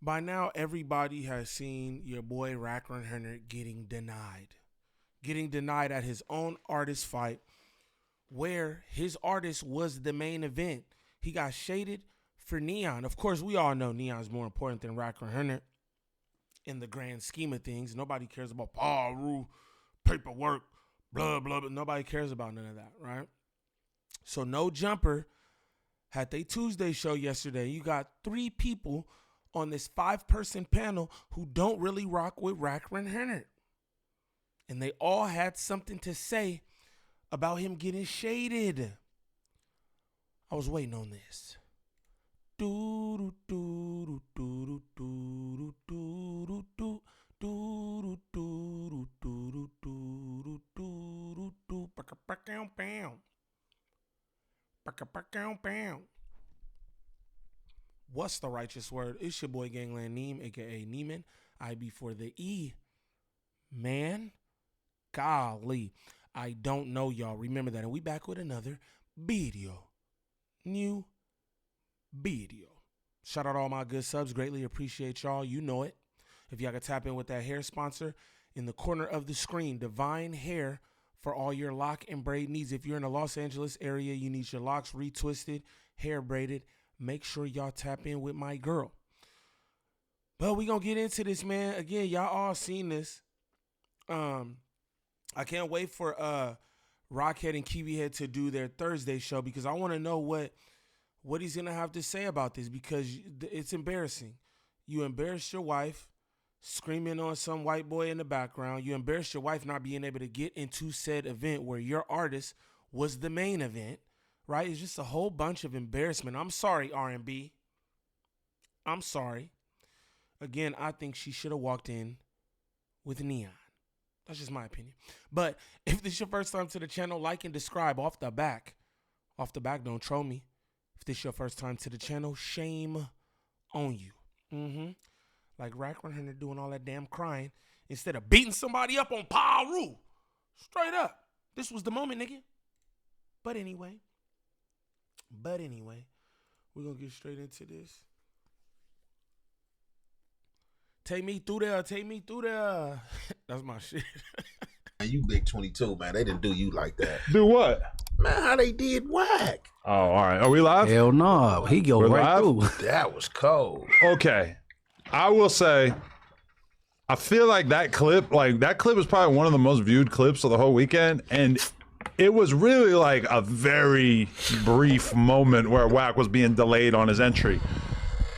by now everybody has seen your boy Wack100 getting denied. Getting denied at his own artist fight where his artist was the main event. He got shaded for Neon. Of course, we all know Neon's more important than Wack100 in the grand scheme of things. Nobody cares about rule, paperwork, blah, blah, blah. Nobody cares about none of that, right? So No Jumper had their Tuesday show yesterday. You got 3 people on this 5-person panel who don't really rock with Wack100. And they all had something to say about him getting shaded. I was waiting on this. What's the righteous word? It's your boy Gangland Neem, aka Neiman. I before the E. Man, golly, I don't know, y'all. Remember that. And we back with another video. New video. Shout out all my good subs. Greatly appreciate y'all. You know it. If y'all can tap in with that hair sponsor in the corner of the screen, Divine Hair for all your lock and braid needs. If you're in the Los Angeles area, you need your locks retwisted, hair braided. Make sure y'all tap in with my girl. But we gonna get into this, man. Again, y'all all seen this. I can't wait for Rockhead and Kiwihead to do their Thursday show because I want to know what he's gonna have to say about this because it's embarrassing. You embarrassed your wife, screaming on some white boy in the background. You embarrassed your wife not being able to get into said event where your artist was the main event, right? It's just a whole bunch of embarrassment. I'm sorry, R&B. I'm sorry. Again, I think she should have walked in with Neon. That's just my opinion. But if this is your first time to the channel, like and subscribe off the back. Off the back, don't troll me. If this is your first time to the channel, shame on you. Like Wack100 doing all that damn crying instead of beating somebody up on Paru. Straight up. This was the moment, nigga. But anyway, we're going to get straight into this. Take me through there. Take me through there. That's my shit. Man, you big 22, man. They didn't do you like that. Do what? Man, how they did Wack. Oh, all right. Are we live? Hell no. He go We're right live? through. That was cold. Okay. I will say, I feel like that clip was probably one of the most viewed clips of the whole weekend. And it was really like a very brief moment where Wack was being delayed on his entry.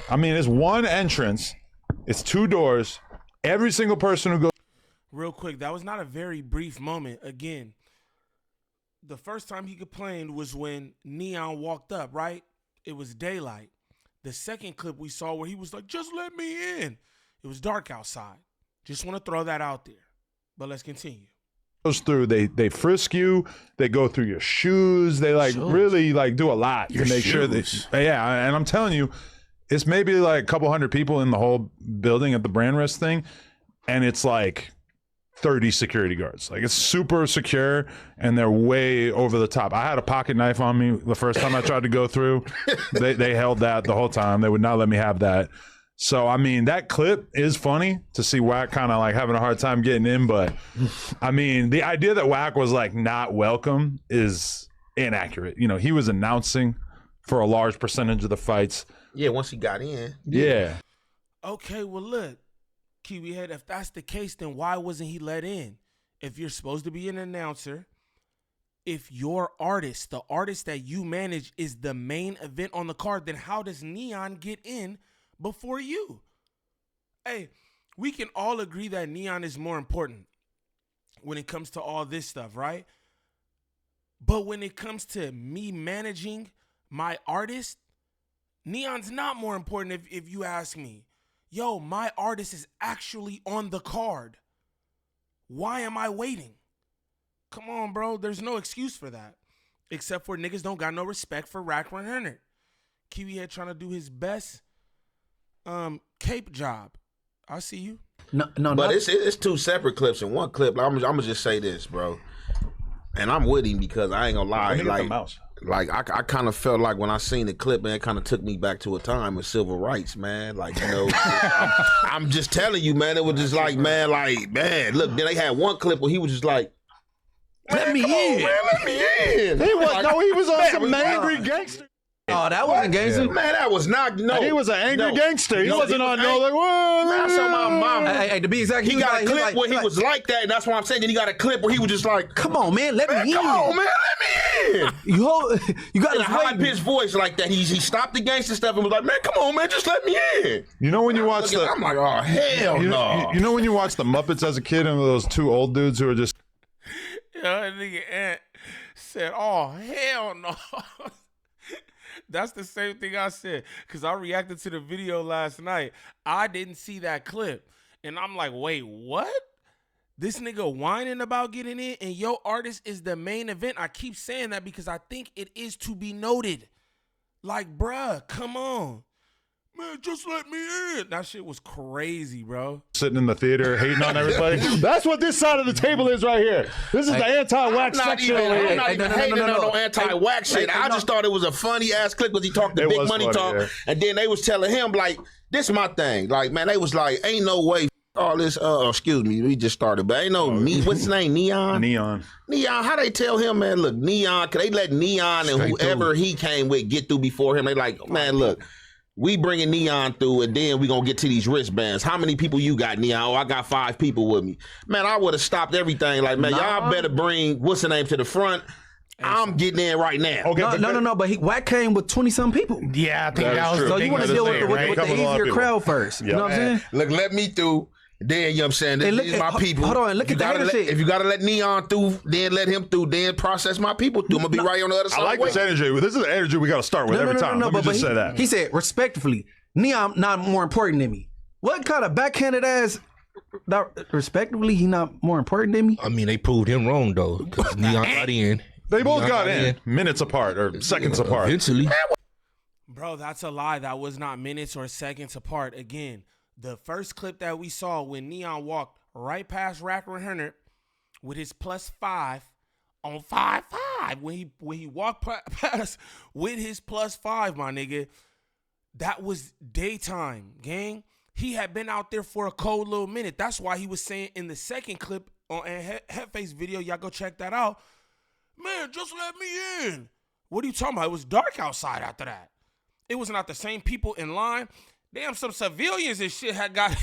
I mean, it's one entrance. It's 2 doors. Every single person who goes. Real quick, that was not a very brief moment. Again, the first time he complained was when Neon walked up, right? It was daylight. The second clip we saw where he was like, just let me in. It was dark outside. Just want to throw that out there. But let's continue. Goes through, they frisk you, they go through your shoes, they really do a lot to make sure that, yeah, and I'm telling you, it's maybe like a couple hundred people in the whole building at the brand risk thing, and it's like 30 security guards. Like, it's super secure, and they're way over the top. I had a pocket knife on me the first time I tried to go through. They held that the whole time. They would not let me have that. So, I mean, that clip is funny to see Wack kind of like having a hard time getting in, but I mean, the idea that Wack was like not welcome is inaccurate. You know, he was announcing for a large percentage of the fights. Yeah, once he got in. Yeah. Okay, well, look, Kiwihead, if that's the case, then why wasn't he let in? If you're supposed to be an announcer, if your artist, the artist that you manage, is the main event on the card, then how does Neon get in before you? Hey, we can all agree that Neon is more important when it comes to all this stuff, right? But when it comes to me managing my artist, Neon's not more important if you ask me. Yo, my artist is actually on the card. Why am I waiting? Come on, bro. There's no excuse for that. Except for niggas don't got no respect for Wack100. Kiwihead trying to do his best cape job. I see you. But it's 2 separate clips. In one clip, I'm gonna just say this, bro. And I'm with him because I ain't gonna lie. Like, like I kind of felt like when I seen the clip, man, it kind of took me back to a time of civil rights, man. Like, you know, I'm just telling you, man, it was just like, man, look, then they had one clip where he was just like, let me in. Man, let me in. He was, like, no, he was on man, some angry gangster. Oh, that wasn't gangster. Man, that was not, no. He was an angry gangster. He wasn't on no, like, man, I saw my mama. Hey, to be exact, He got a clip where he was like that, and that's why I'm saying. Then he got a clip where he was just like, come on, man, let me in. come on, man, let me in. You got In a high-pitched voice like that. He stopped the gangster stuff and was like, man, come on, man, just let me in. You know when you watch the... I'm like, oh, hell no. You know when you watch the Muppets as a kid and those two old dudes who are just... Yo, that nigga Ant said, oh, hell no. That's the same thing I said, because I reacted to the video last night. I didn't see that clip. And I'm like, wait, what? This nigga whining about getting in, and your artist is the main event. I keep saying that because I think it is to be noted. Like, bruh, come on. Man, just let me in. That shit was crazy, bro. Sitting in the theater hating on everybody. That's what this side of the table is right here. This is the anti-Wack section. I'm not even hating on no anti-Wack shit. I just thought it was a funny-ass clip because he talked the big money talk. Yeah. And then they was telling him, like, this is my thing. Like, man, they was like, ain't no way all this, excuse me, we just started, but ain't no, what's his name, Neon, how they tell him, man, look, Neon, cause they let Neon and whoever he came with get through before him. They like, man, look, we bringing Neon through, and then we gonna get to these wristbands. How many people you got, Neon? Oh, I got 5 people with me. Man, I would have stopped everything. Like, man, y'all better bring, what's the name, to the front. I'm getting in right now. Okay, no. But Wack came with 20-some people. Yeah, I think that was true. So you want to deal with the easier crowd first. You know what I'm saying? Look, let me through. Then, you know what I'm saying? These my people. Hold on, look at the shit. If you got to let Neon through, then let him through, then process my people through. I'm going to be right on the other side. I like this energy. This is the energy we got to start with every time. Let me just say that. He said, respectfully, Neon not more important than me. What kind of backhanded ass, respectively, he not more important than me? I mean, they proved him wrong, though, because Neon got in. They both got in minutes apart or seconds apart. Eventually. Bro, that's a lie. That was not minutes or seconds apart. Again, the first clip that we saw when Neon walked right past Wack100 with his +5 on 5-5. When he walked past with his +5, my nigga, that was daytime, gang. He had been out there for a cold little minute. That's why he was saying in the second clip on Headface video, y'all go check that out. Man, just let me in. What are you talking about? It was dark outside after that. It was not the same people in line. Damn, some civilians and shit had got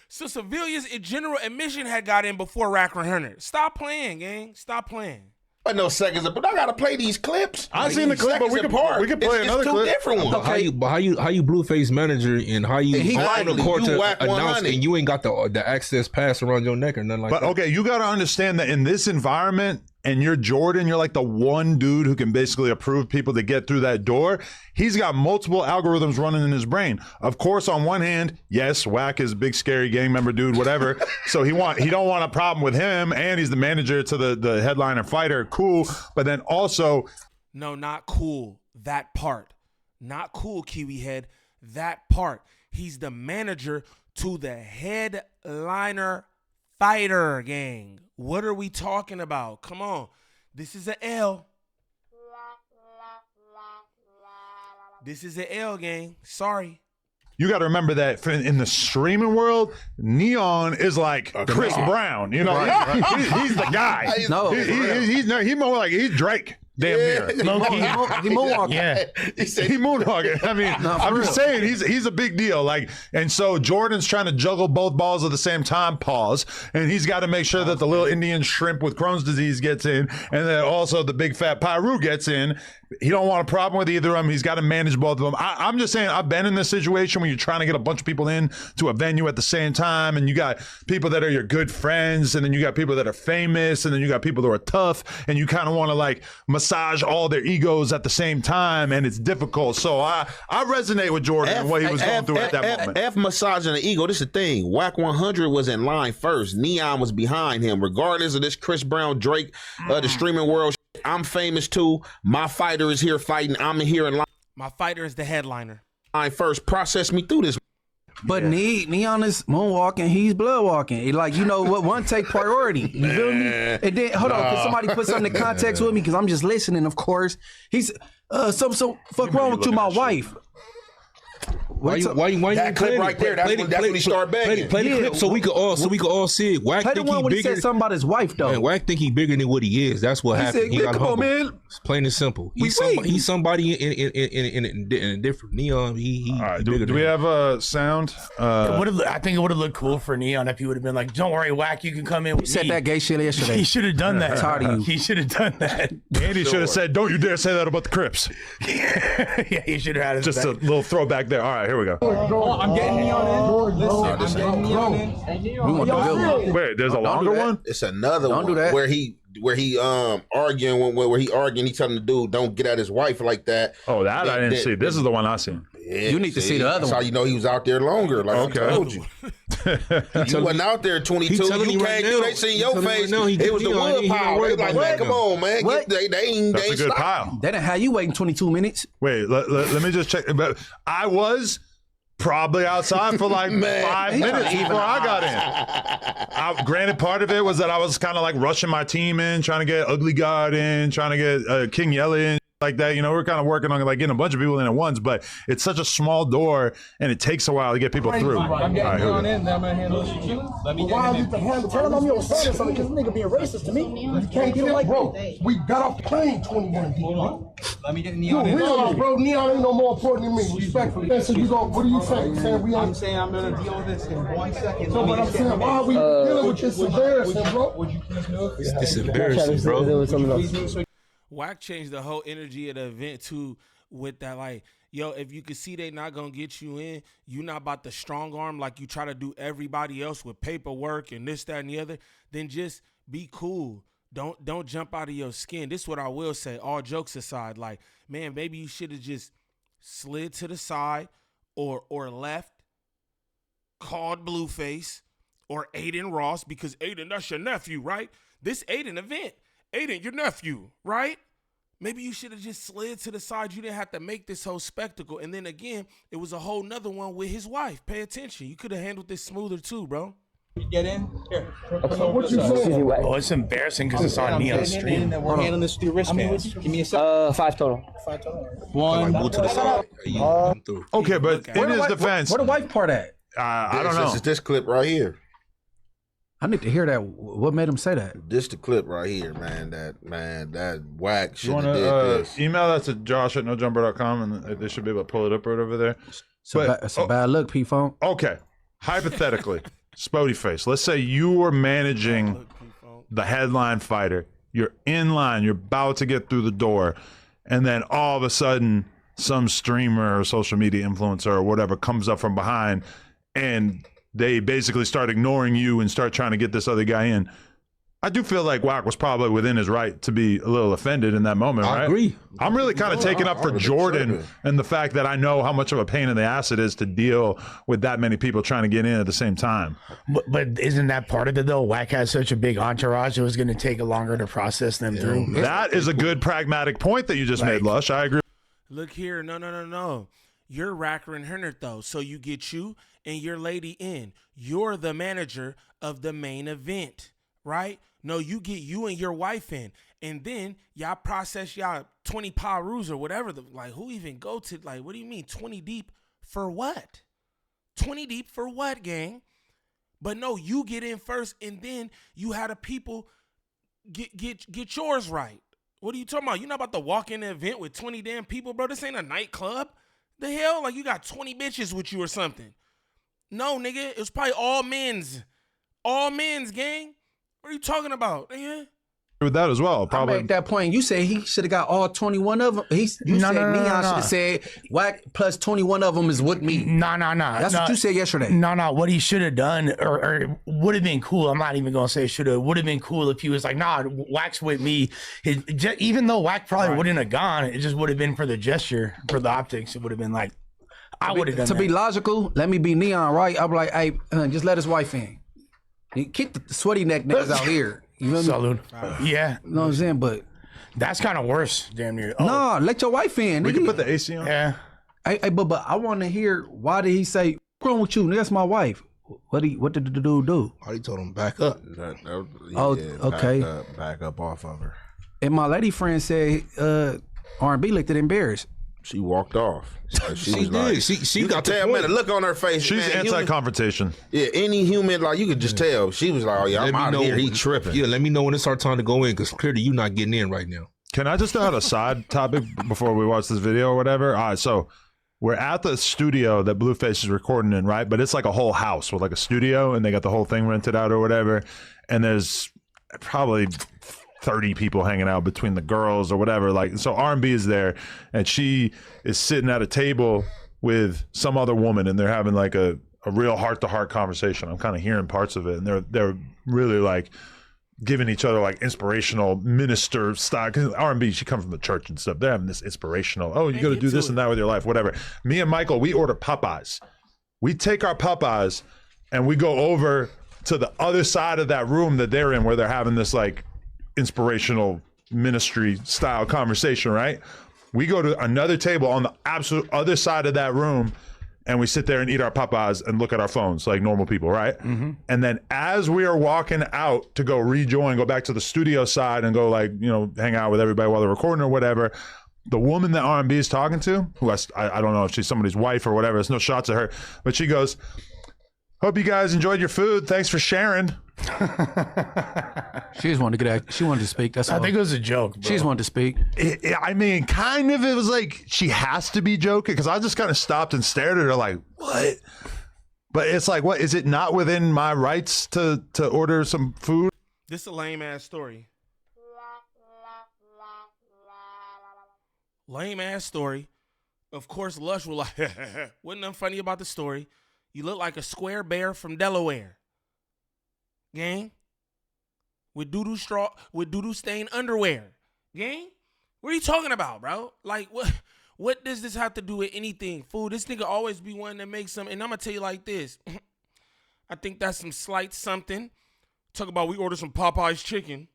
some civilians in general admission had got in before Wack100. Stop playing, gang. Stop playing. But no seconds, but I gotta play these clips. I seen the clip, but we could play another clip. Different ones. Okay. How you Blueface manager and how you on the court to announce and you ain't got the access pass around your neck or nothing like that. But okay, you got to understand that in this environment, and you're Jordan, you're like the one dude who can basically approve people to get through that door. He's got multiple algorithms running in his brain. Of course, on one hand, yes, Wack is a big scary gang member dude, whatever. So he don't want a problem with him, and he's the manager to the headliner fighter. Cool. But then also, no, not cool. That part. Not cool, Kiwi Head. That part. He's the manager to the headliner fighter, gang. What are we talking about? Come on. This is an L. This is an L, gang. Sorry. You got to remember that in the streaming world, Neon is like Chris Brown. You know, he's the guy. He's more like he's Drake. Damn near. He moonwalking. Yeah. He moonwalking. I mean, I'm just saying he's a big deal. Like, and so Jordan's trying to juggle both balls at the same time, pause. And he's got to make sure that the little Indian shrimp with Crohn's disease gets in, and then also the big fat Pyru gets in. He don't want a problem with either of them. He's got to manage both of them. I'm just saying, I've been in this situation where you're trying to get a bunch of people in to a venue at the same time, and you got people that are your good friends, and then you got people that are famous, and then you got people that are tough, and you kind of want to like massage all their egos at the same time, and it's difficult. So I resonate with Jordan and what he was going through at that moment. F massaging the ego. This is the thing. Wack100 was in line first. Neon was behind him. Regardless of this Chris Brown, Drake, the streaming world, I'm famous too. My fighter is here fighting. I'm here in line. My fighter is the headliner. Line first. Process me through this. But Neon is moonwalking, he's blood walking. Like, you know what, one take priority. You feel me? And then, hold on, can somebody put something in context with me? Because I'm just listening, of course. He's, so fuck wrong with you, my wife. Why you that clip right there? That's when he started begging. Play the clip so we could all see it. Wack play the think one he when bigger. He said something about his wife though. Man, Wack think he bigger than what he is. That's what happened. He said, come on, man. It's plain and simple. He's somebody in a different Neon. All right, do we have a sound? I think it would have looked cool for Neon if he would have been like, "Don't worry, Wack, you can come in." With He said that gay shit yesterday. He should have done that. Tired of you. He should have done that. Andy should have said, "Don't you dare say that about the Crips." Yeah, he should have had his Just back. a little throwback there. All right, here we go. I'm getting Neon in. Listen, I'm getting Neon in. Wait, there's a longer one? It's another one do that. where he arguing where he arguing. He telling the dude, "Don't get at his wife like that." Oh, that I didn't see. This is the one I seen. Yeah, You need to see the other that's one. how you know he was out there longer. Like I told you. You wasn't out there 22. You came through. They seen your face. It was the wood pile. They like, man, come on, man. They ain't That's a good stopping. pile. They didn't have you waiting 22 minutes. Wait, let me just check. But I was probably outside for like 5 minutes before I got in. Granted, part of it was that I was kind of like rushing my team in, trying to get Ugly God in, trying to get King Yelly in. Like that, you know, we're kind of working on like getting a bunch of people in at once, but it's such a small door and it takes a while to get people through. I'm getting Neon in. Then I'm gonna handle it. Let me get him in. Tell him I'm your son or something, because nigga being racist to me. You can't get it like, bro, we got off the plane 21 deep, bro. Let me get Neon in. Realize, bro, Neon ain't no more important than me, respectfully. So you go, what do you say? You saying we I'm ain't... saying I'm gonna deal with this in 1 second. So what I'm saying, why are we dealing with this embarrassing, bro? Would you please move? It's embarrassing, bro. Wack changed the whole energy of the event too with that, like, yo, if you can see they not gonna get you in, you not about to strong arm like you try to do everybody else with paperwork and this, that, and the other, then just be cool. Don't jump out of your skin. This is what I will say, all jokes aside, like, man, maybe you should have just slid to the side or left, called Blueface or Aiden Ross, because Aiden, that's your nephew, right? This Aiden event. Aiden, your nephew, right? Maybe you should have just slid to the side. You didn't have to make this whole spectacle. And then again, it was a whole nother one with his wife. Pay attention. You could have handled this smoother too, bro. Get in. Here. What you saying? Oh, it's embarrassing because it's on Neon's stream. We're handling this through wristbands. Give me a second. 5 total. 5 total. Like, move to the side. Okay, but in his defense, Where the wife part at? I don't know. This is this clip right here. I need to hear that. What made him say that? This the clip right here, man. That Wack should You have want did to this. email that to josh@nojumper.com and they should be able to pull it up right over there. It's a bad look, P-Phone. Okay, hypothetically, Spody Face, let's say you were managing the headline fighter. You're in line. You're about to get through the door. And then all of a sudden, some streamer or social media influencer or whatever comes up from behind and they basically start ignoring you and start trying to get this other guy in. I do feel like Wack was probably within his right to be a little offended in that moment, right? I agree. I'm really kind of taking up for Jordan and the fact that I know how much of a pain in the ass it is to deal with that many people trying to get in at the same time. But isn't that part of it though? Wack has such a big entourage, it was going to take longer to process them through. That is a good pragmatic point that you just made, Lush. I agree. Look here, no. You're Wack100 though, so you get you and your lady in. You're the manager of the main event, right? No, you get you and your wife in, and then y'all process y'all 20 Parus or whatever. Like, who even go to, like, what do you mean 20 deep for what? 20 deep for what, gang? But no, you get in first, and then you had the people get yours right. What are you talking about? You're not about to walk in the event with 20 damn people, bro. This ain't a nightclub. The hell? Like, you got 20 bitches with you or something. No, nigga. It was probably all men's. All men's, gang. What are you talking about, nigga? With that as well, probably. I made that point. You said he should have got all 21 of them. You said Neon should have said Wack plus 21 of them is with me. No. That's what you said yesterday. No. What he should have done, or would have been cool. I'm not even gonna say should have. Would have been cool if he was like, nah, Wack's with me. Even though Wack probably wouldn't have gone, it just would have been for the gesture, for the optics. It would have been like, I would have done. To be logical, let me be Neon, right? I'm like, hey, just let his wife in. Keep the sweaty neck niggas out here. You know Salud. Yeah. You know what I'm saying? But that's kind of worse, damn near. Oh. No, let your wife in. We can put the AC on. Yeah. But I want to hear, why did he say wrong with you? That's my wife. What did the dude do? Oh, he told him back up. Okay. Back up off of her. And my lady friend said R&B looked embarrassed. She walked off. She did. Like, she got tell, man, the look on her face. She's man, anti-confrontation. Yeah, any human, like, you could just tell. She was like, oh, yeah, I'm out of here. He tripping. Yeah, let me know when it's our time to go in, because clearly you not getting in right now. Can I just add a side topic before we watch this video or whatever? All right, so we're at the studio that Blueface is recording in, right? But it's like a whole house with like a studio, and they got the whole thing rented out or whatever. And there's probably 30 people hanging out between the girls or whatever. Like, so R&B is there, and she is sitting at a table with some other woman, and they're having like a real heart-to-heart conversation. I'm kind of hearing parts of it, and they're really like giving each other like inspirational minister style. Because R&B, she comes from the church and stuff. They're having this inspirational, oh, you got to do this and that with your life, whatever. Me and Michael, we order Popeyes. We take our Popeyes and we go over to the other side of that room that they're in, where they're having this like inspirational ministry style conversation, right? We go to another table on the absolute other side of that room, and we sit there and eat our Popeyes and look at our phones like normal people, right? Mm-hmm. And then as we are walking out to go rejoin, go back to the studio side and go like, you know, hang out with everybody while they're recording or whatever, the woman that R&B is talking to, who I don't know if she's somebody's wife or whatever, there's no shots of her, but she goes, hope you guys enjoyed your food. Thanks for sharing. She just wanted to get out. She wanted to speak. That's all. I think it was a joke, bro. She just wanted to speak. I mean, kind of. It was like she has to be joking, because I just kind of stopped and stared at her like, what? But it's like, what? Is it not within my rights to order some food? This is a lame ass story. Lame ass story. Of course, Lush will like, wasn't nothing funny about the story. You look like a square bear from Delaware. Gang? With doo-doo stained underwear. Gang? What are you talking about, bro? Like, what does this have to do with anything? Fool, this nigga always be one that makes some, and I'm gonna tell you like this. I think that's some slight something. Talk about we ordered some Popeye's chicken.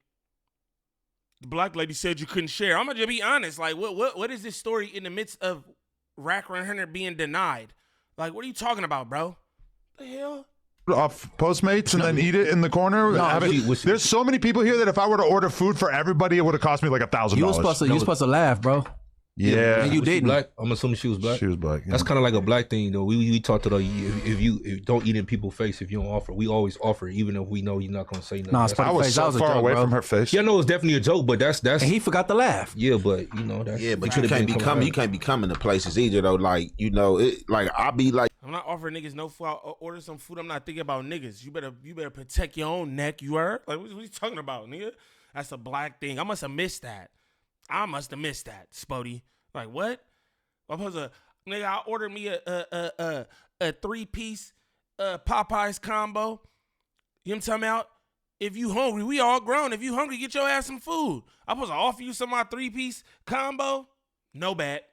The black lady said you couldn't share. I'm gonna just be honest. Like, what is this story in the midst of Wack100 being denied? Like, what are you talking about, bro? The hell? Off Postmates and then eat it in the corner. There's so many people here that if I were to order food for everybody, it would have cost me like $1,000. You were supposed to laugh, bro. Yeah, and you didn't. Black? I'm assuming she was black. She was black. Yeah. That's kind of like a black thing, though. We talked to if you don't eat in people's face if you don't offer. We always offer, even if we know you're not gonna say nothing. Nah, I was so far away from her face. Yeah, no, it's definitely a joke, but that's. And he forgot to laugh. Yeah, but you know that's. Yeah, but you can't be coming to places either though. Like, you know, it. Like, I be like, I'm not offering niggas no food. I'll order some food. I'm not thinking about niggas. You better protect your own neck. You heard? Like, what are you talking about, nigga? That's a black thing. I must have missed that. Spody. Like, what? I'm supposed to, nigga, I ordered me a 3-piece Popeyes combo. You know what I'm talking about? If you hungry, we all grown. If you hungry, get your ass some food. I'm supposed to offer you some of my 3-piece combo? No bet.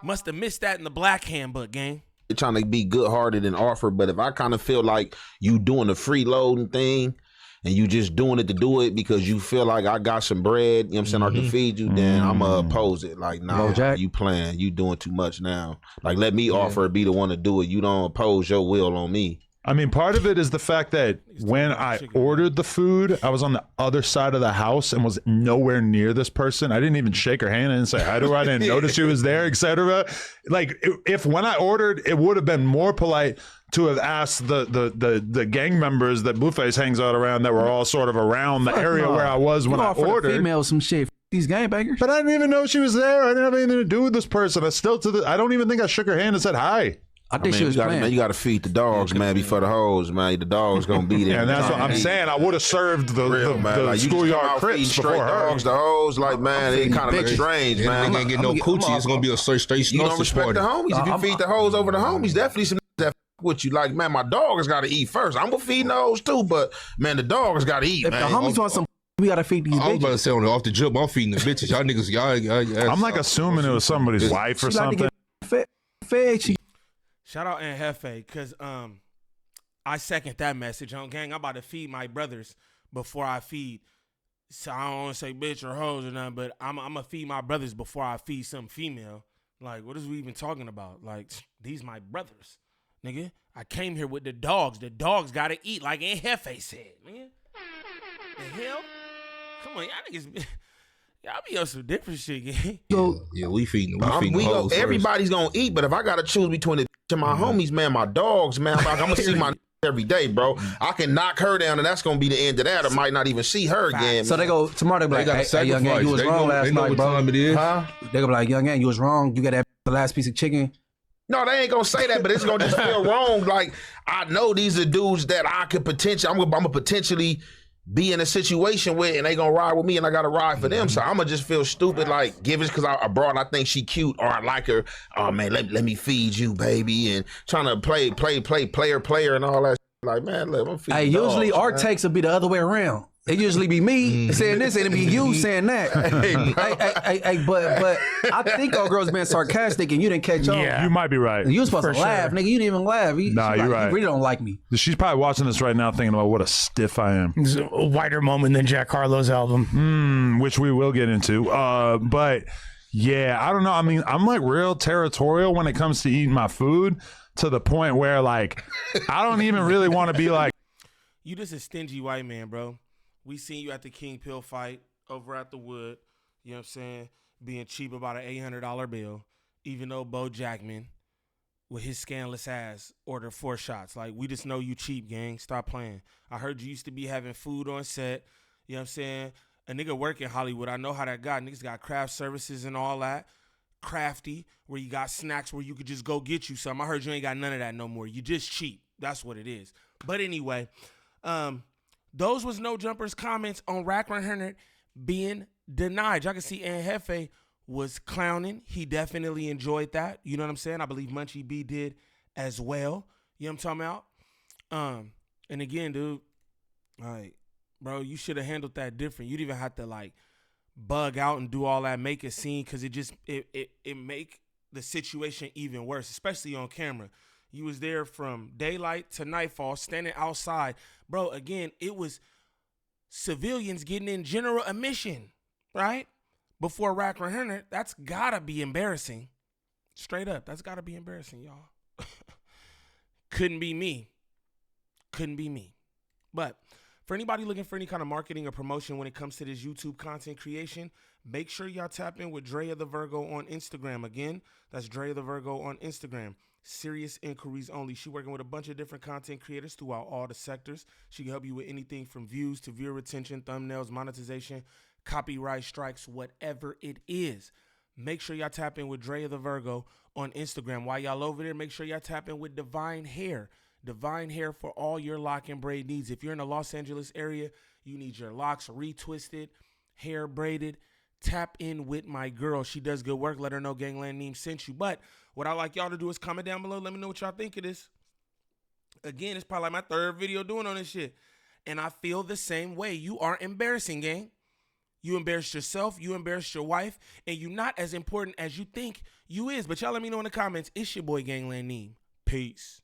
Must have missed that in the black handbook, gang. You're trying to be good-hearted and offer, but if I kind of feel like you doing the freeloading thing, and you just doing it to do it because you feel like I got some bread, you know what I'm saying, or to feed you, then I'm going to oppose it. Like, nah, you playing. You doing too much now. Like, let me offer, be the one to do it. You don't oppose your will on me. I mean, part of it is the fact that when I ordered the food, I was on the other side of the house and was nowhere near this person. I didn't even shake her hand. I didn't say hi to her. I didn't notice she was there, etc. Like, if when I ordered, it would have been more polite to have asked the gang members that Blueface hangs out around that were all sort of around the area where I was when I ordered. Females some shit. These gangbangers. But I didn't even know she was there. I didn't have anything to do with this person. I don't even think I shook her hand and said hi. I think she was playing. You got to feed the dogs, man, before the hoes, man. The dogs gonna be there. And that's what I'm saying. I would have served the schoolyard crips before her. Dogs, the hoes, like, man, it kind of looks strange, man. They ain't get no coochie. It's gonna be a straight. You don't respect the homies. If you feed the hoes over the homies, definitely some that with you. Like, man, my dog has got to eat first. I'm gonna feed the hoes too, but man, the dog has got to eat. If man, the homies want some, we gotta feed these bitches. I was about to say off the jump, I'm feeding the bitches. Y'all niggas, y'all. I'm like assuming it was somebody's wife or something. Shout out and Jefe, because I second that message. Gang, I'm about to feed my brothers before I feed. So I don't want to say bitch or hoes or nothing, but I'm going to feed my brothers before I feed some female. Like, what is we even talking about? Like, these my brothers, nigga. I came here with the dogs. The dogs gotta eat, like Aunt Jefe said, nigga. The hell? Come on, y'all niggas. Y'all be on some different shit, gang. Yeah, we feeding hoes everybody's gonna eat, but if I gotta choose between my homies, man, my dogs, man, I'm gonna see my every day, bro. I can knock her down, and that's gonna be the end of that. I might not even see her again. So they go tomorrow. They be like, hey, young man, you was wrong last night, bro. Huh? They go be like, young man, you was wrong. You got that the last piece of chicken. No, they ain't gonna say that, but it's gonna just feel wrong. Like, I know these are dudes that I could potentially, I'm gonna potentially be in a situation with, and they gonna ride with me, and I gotta ride for them. So I'm gonna just feel stupid, like, give it because I brought, I think she cute, or I like her. Oh man, let me feed you, baby, and trying to play player and all that. Like, man, let me feed. Hey, usually our takes will be the other way around. It usually be me saying this, and it be you saying that. Hey, but I think our girl's been sarcastic, and you didn't catch on. You might be right. You was supposed to laugh, nigga. You didn't even laugh. Nah, you're right. You really don't like me. She's probably watching this right now, thinking about what a stiff I am. It's a wider moment than Jack Harlow's album, which we will get into. But yeah, I don't know. I mean, I'm like real territorial when it comes to eating my food, to the point where like I don't even really want to be like. You just a stingy white man, bro. We seen you at the King Pill fight over at the Wood, you know what I'm saying, being cheap about an $800 bill, even though Bo Jackman, with his scandalous ass, ordered 4 shots. Like, we just know you cheap, gang. Stop playing. I heard you used to be having food on set, you know what I'm saying? A nigga work in Hollywood, I know how that got. Niggas got craft services and all that. Crafty, where you got snacks where you could just go get you something. I heard you ain't got none of that no more. You just cheap. That's what it is. But anyway, those was No Jumpers comments on Wack100 being denied. Y'all can see Aunt Jefe was clowning. He definitely enjoyed that. You know what I'm saying? I believe Munchie B did as well. You know what I'm talking about? And again, dude, like, bro, you should have handled that different. You'd even have to like bug out and do all that, make a scene, because it make the situation even worse, especially on camera. You was there from daylight to nightfall, standing outside. Bro, again, it was civilians getting in general admission, right? Before Wack100, that's gotta be embarrassing. Straight up, that's gotta be embarrassing, y'all. Couldn't be me. Couldn't be me. But for anybody looking for any kind of marketing or promotion when it comes to this YouTube content creation, make sure y'all tap in with Drea the Virgo on Instagram. Again, that's Drea the Virgo on Instagram. Serious inquiries only. She working with a bunch of different content creators throughout all the sectors. She can help you with anything from views to viewer retention, thumbnails, monetization, copyright strikes, whatever it is. Make sure y'all tap in with Drea the Virgo on Instagram. While y'all over there, make sure y'all tap in with Divine Hair. Divine Hair for all your lock and braid needs. If you're in the Los Angeles area, you need your locks retwisted, hair braided, tap in with my girl. She does good work. Let her know Gangland Neem sent you. But what I like y'all to do is comment down below. Let me know what y'all think of this. Again, it's probably like my 3rd video doing on this shit. And I feel the same way. You are embarrassing, gang. You embarrassed yourself. You embarrassed your wife. And you're not as important as you think you is. But y'all let me know in the comments. It's your boy Gangland Neem. Peace.